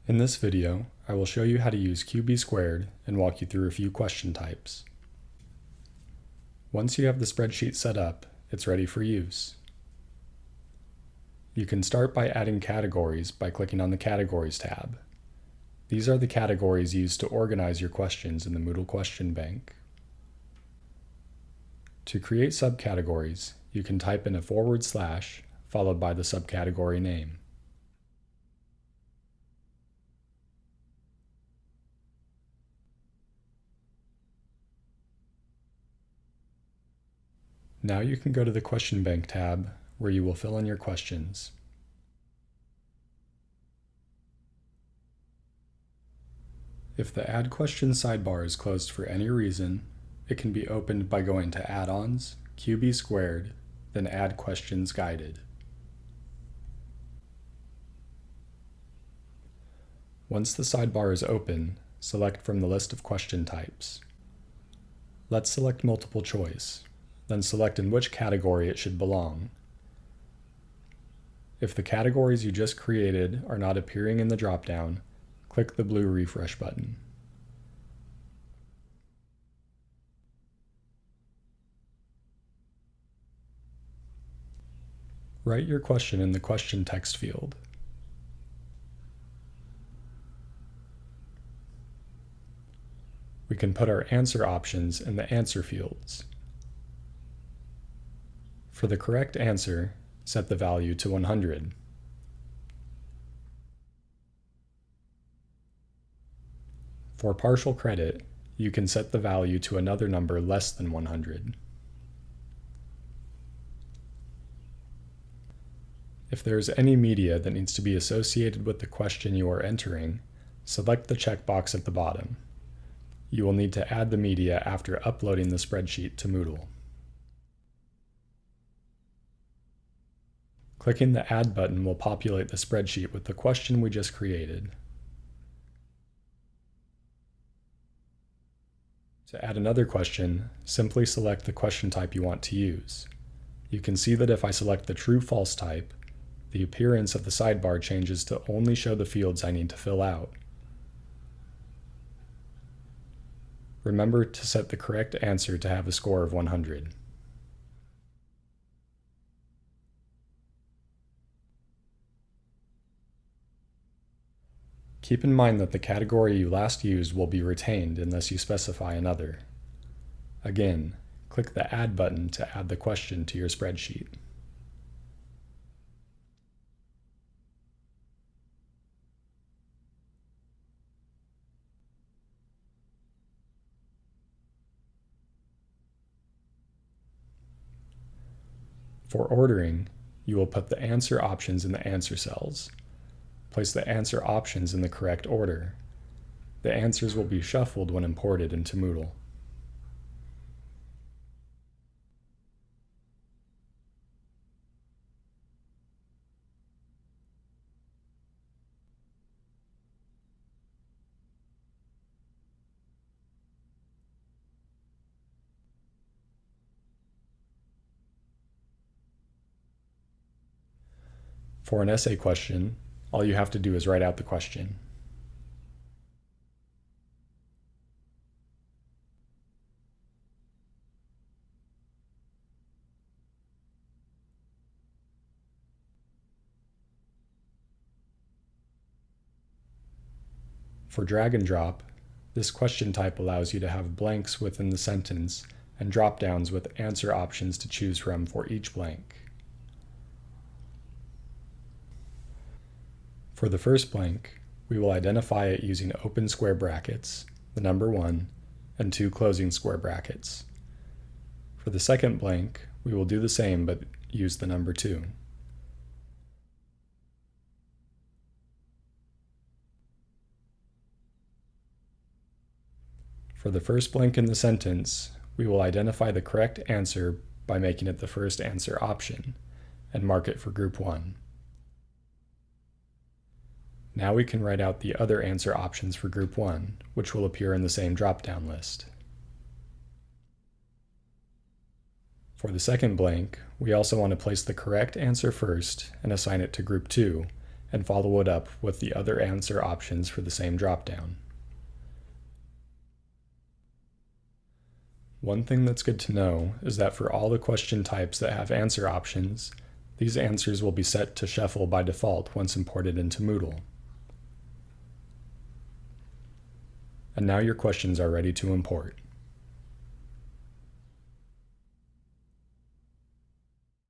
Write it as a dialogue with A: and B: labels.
A: In this video, I will show you how to use QB² and walk you through a few question types. Once you have the spreadsheet set up, it's ready for use. You can start by adding categories by clicking on the Categories tab. These are the categories used to organize your questions in the Moodle Question Bank. To create subcategories, you can type in a / followed by the subcategory name. Now you can go to the Question Bank tab, where you will fill in your questions. If the Add Question sidebar is closed for any reason, it can be opened by going to Add-ons, QB², then Add Questions Guided. Once the sidebar is open, select from the list of question types. Let's select multiple choice, then select in which category it should belong. If the categories you just created are not appearing in the dropdown, click the blue refresh button. Write your question in the question text field. We can put our answer options in the answer fields. For the correct answer, set the value to 100. For partial credit, you can set the value to another number less than 100. If there is any media that needs to be associated with the question you are entering, select the checkbox at the bottom. You will need to add the media after uploading the spreadsheet to Moodle. Clicking the Add button will populate the spreadsheet with the question we just created. To add another question, simply select the question type you want to use. You can see that if I select the true/false type, the appearance of the sidebar changes to only show the fields I need to fill out. Remember to set the correct answer to have a score of 100. Keep in mind that the category you last used will be retained unless you specify another. Again, click the Add button to add the question to your spreadsheet. For ordering, you will put the answer options in the answer cells. Place the answer options in the correct order. The answers will be shuffled when imported into Moodle. For an essay question, all you have to do is write out the question. For drag and drop, this question type allows you to have blanks within the sentence and drop-downs with answer options to choose from for each blank. For the first blank, we will identify it using open square brackets, the number 1, and 2 closing square brackets. For the second blank, we will do the same but use the number 2. For the first blank in the sentence, we will identify the correct answer by making it the first answer option, and mark it for group 1. Now we can write out the other answer options for group 1, which will appear in the same drop-down list. For the second blank, we also want to place the correct answer first and assign it to group 2, and follow it up with the other answer options for the same dropdown. One thing that's good to know is that for all the question types that have answer options, these answers will be set to shuffle by default once imported into Moodle. And now your questions are ready to import.